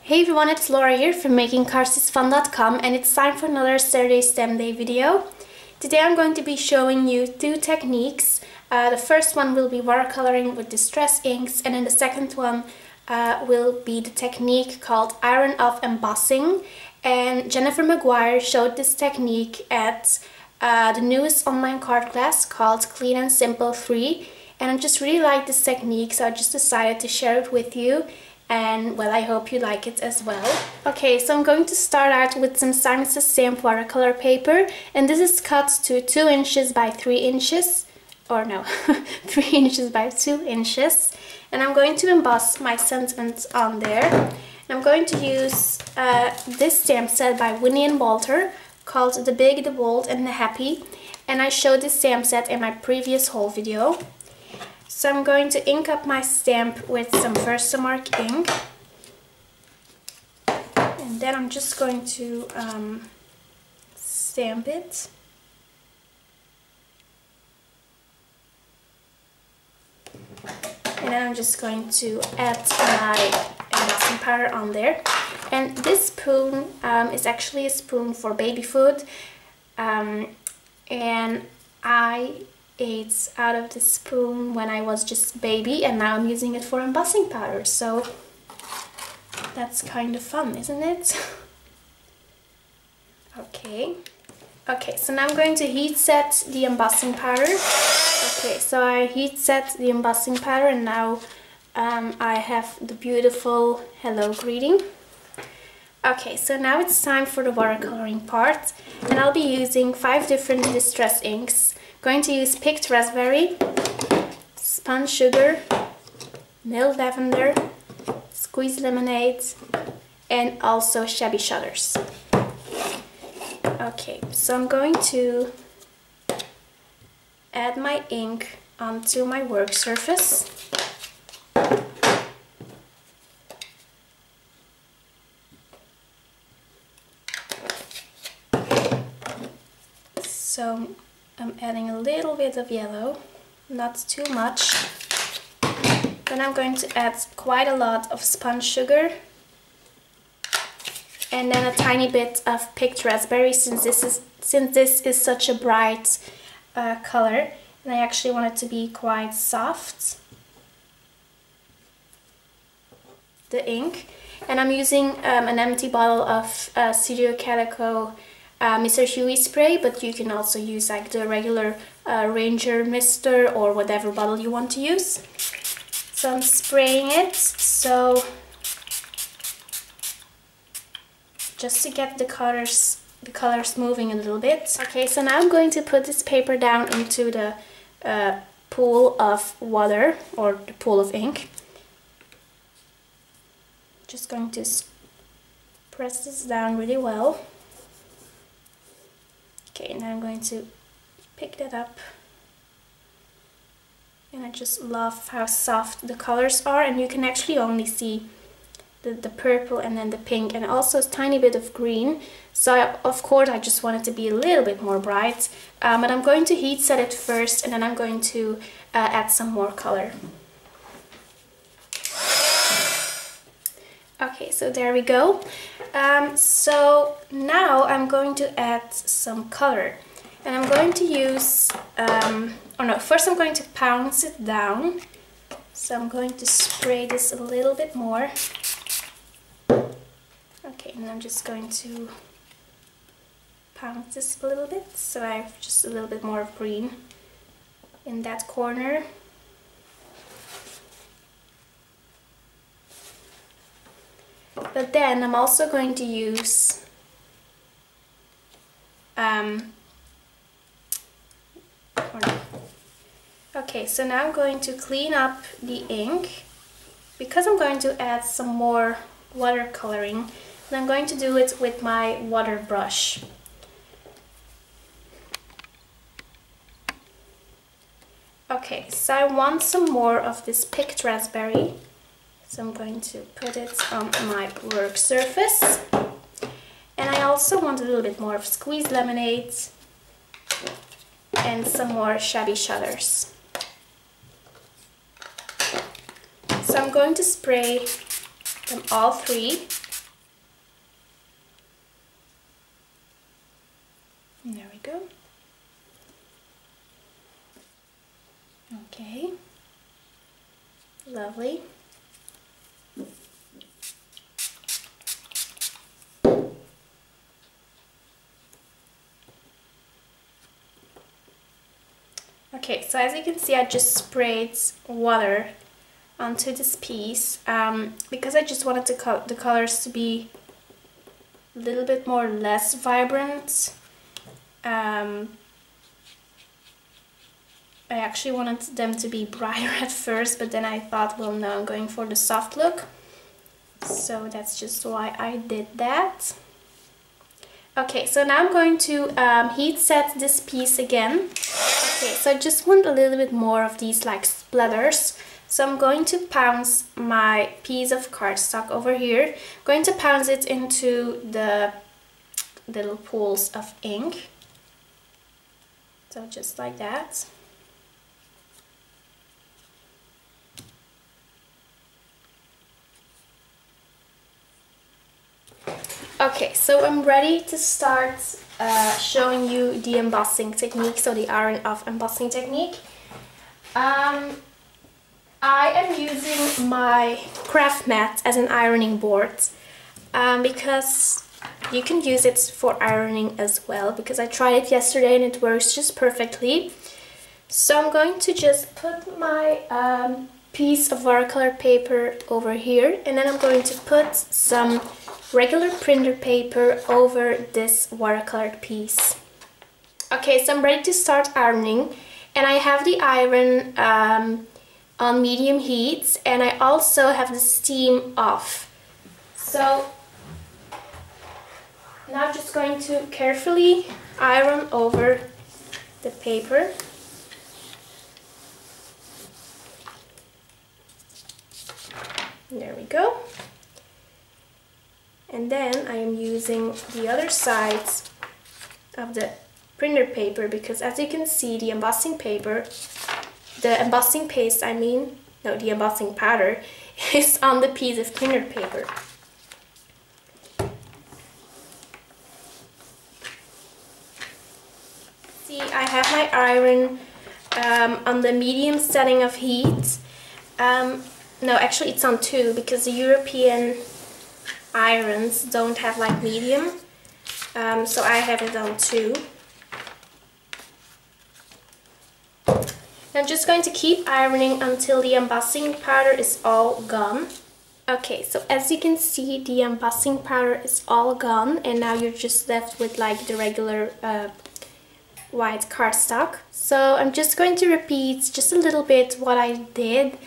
Hey everyone, it's Laura here from makingcardsisfun.com, and it's time for another Saturday STEM Day video. Today I'm going to be showing you two techniques. The first one will be watercoloring with distress inks, and then the second one will be the technique called Iron Off Embossing. And Jennifer McGuire showed this technique at the newest online card class called Clean and Simple 3. And I just really like this technique, so I just decided to share it with you. And well, I hope you like it as well. Okay, so I'm going to start out with some Simon Says Stamp watercolor paper, and this is cut to 2 inches by 3 inches, or no, 3 inches by 2 inches. And I'm going to emboss my sentiments on there. And I'm going to use this stamp set by Winnie and Walter called The Big, the Bold and the Happy. And I showed this stamp set in my previous haul video. So I'm going to ink up my stamp with some Versamark ink, and then I'm just going to stamp it. And then I'm just going to add my embossing powder on there. And this spoon is actually a spoon for baby food, and I ate out of the spoon when I was just a baby, and now I'm using it for embossing powder, so that's kind of fun, isn't it? Okay, so now I'm going to heat set the embossing powder. Okay, so I heat set the embossing powder, and now I have the beautiful hello greeting. Okay, so now it's time for the watercoloring part, and I'll be using 5 different distress inks. Going to use picked raspberry, spun sugar, milled lavender, squeezed lemonade, and also shabby shutters. Okay, so I'm going to add my ink onto my work surface. So I'm adding a little bit of yellow, not too much. Then I'm going to add quite a lot of spun sugar, and then a tiny bit of picked raspberry, since this is such a bright color, and I actually want it to be quite soft, the ink. And I'm using an empty bottle of Studio Calico Mr. Huey spray, but you can also use like the regular Ranger Mister or whatever bottle you want to use. So I'm spraying it, so just to get the colors moving a little bit. Okay, so now I'm going to put this paper down into the pool of water, or the pool of ink. Just going to press this down really well. Okay, now I'm going to pick that up, and I just love how soft the colors are, and you can actually only see the purple and then the pink, and also a tiny bit of green. So of course I just want it to be a little bit more bright, but I'm going to heat set it first, and then I'm going to add some more color. Okay, so there we go. So now I'm going to add some color, and I'm going to use, first I'm going to pounce it down. So I'm going to spray this a little bit more. Okay, and I'm just going to pounce this a little bit, so I have just a little bit more of green in that corner. But then I'm also going to use okay, so now I'm going to clean up the ink, because I'm going to add some more watercoloring, and I'm going to do it with my water brush. Okay, so I want some more of this picked raspberry. So I'm going to put it on my work surface. And I also want a little bit more of squeezed lemonade and some more shabby shutters. So I'm going to spray them all 3. Lovely. Okay, so as you can see, I just sprayed water onto this piece because I just wanted the colors to be a little bit more less vibrant. I actually wanted them to be brighter at first, but then I thought, well, no, I'm going for the soft look. So that's just why I did that. Okay, so now I'm going to heat set this piece again. Okay, so I just want a little bit more of these like splatters. So I'm going to pounce my piece of cardstock over here. I'm going to pounce it into the little pools of ink. So just like that. Okay, so I'm ready to start showing you the embossing technique, so the iron off embossing technique. I am using my craft mat as an ironing board because you can use it for ironing as well, because I tried it yesterday and it works just perfectly. So I'm going to just put my piece of watercolor paper over here, and then I'm going to put some regular printer paper over this watercolored piece. Okay, so I'm ready to start ironing, and I have the iron on medium heat, and I also have the steam off. So now I'm just going to carefully iron over the paper. There we go. And then I am using the other sides of the printer paper, because as you can see, the embossing paper, the embossing paste, the embossing powder is on the piece of printer paper. See, I have my iron on the medium setting of heat. No, actually it's on 2, because the European irons don't have like medium, so I have it on 2. I'm just going to keep ironing until the embossing powder is all gone. Okay, so as you can see, the embossing powder is all gone, and now you're just left with like the regular white cardstock. So I'm just going to repeat just a little bit what I did.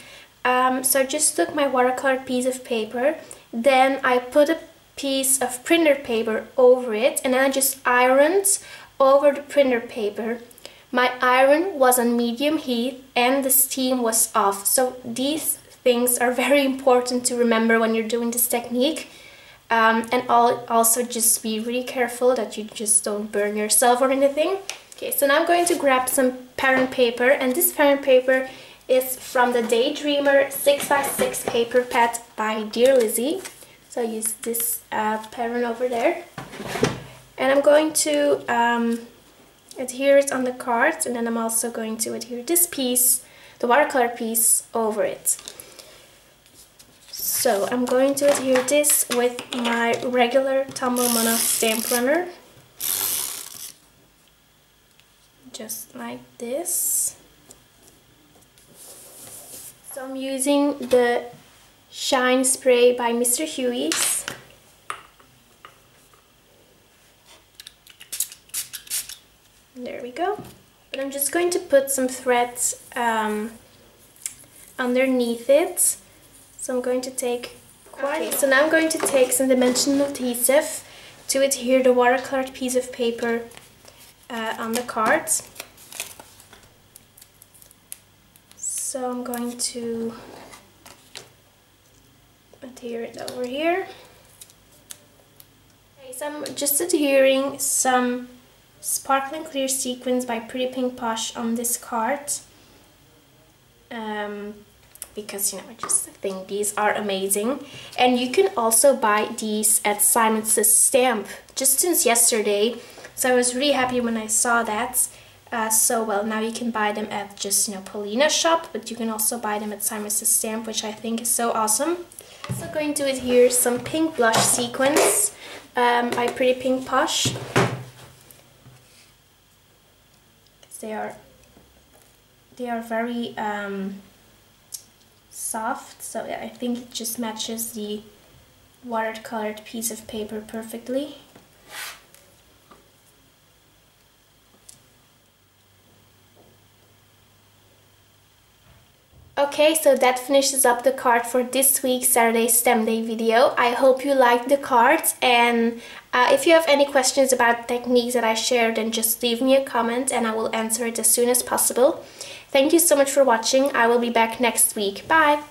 So I just took my watercolor piece of paper, then I put a piece of printer paper over it, and then I just ironed over the printer paper. My iron was on medium heat and the steam was off. So these things are very important to remember when you're doing this technique. And also just be really careful that you just don't burn yourself or anything. Okay, so now I'm going to grab some pattern paper, and this pattern paper is from the Daydreamer 6x6 paper pad by Dear Lizzie. So I use this pattern over there, and I'm going to adhere it on the cards, and then I'm also going to adhere this piece, the watercolor piece, over it. So I'm going to adhere this with my regular Tumble Mono stamp runner, just like this. So I'm using the Shine Spray by Mr. Huey's. There we go. But I'm just going to put some threads underneath it. So I'm going to take so now I'm going to take some dimensional adhesive to adhere the watercolored piece of paper on the cards. So I'm going to adhere it over here. Okay, so I'm just adhering some Sparkling Clear Sequins by Pretty Pink Posh on this card. Because, you know, I just think these are amazing. And you can also buy these at Simon Says Stamp just since yesterday. So I was really happy when I saw that. so well. Now you can buy them at just, Paulina's shop, but you can also buy them at Simon's Stamp, which I think is so awesome. So going to adhere some pink blush sequins by Pretty Pink Posh. They are very soft, so I think it just matches the watercolored piece of paper perfectly. Okay, so that finishes up the card for this week's Saturday STEM Day video. I hope you liked the cards, and if you have any questions about the techniques that I shared, then just leave me a comment and I will answer it as soon as possible. Thank you so much for watching. I will be back next week. Bye!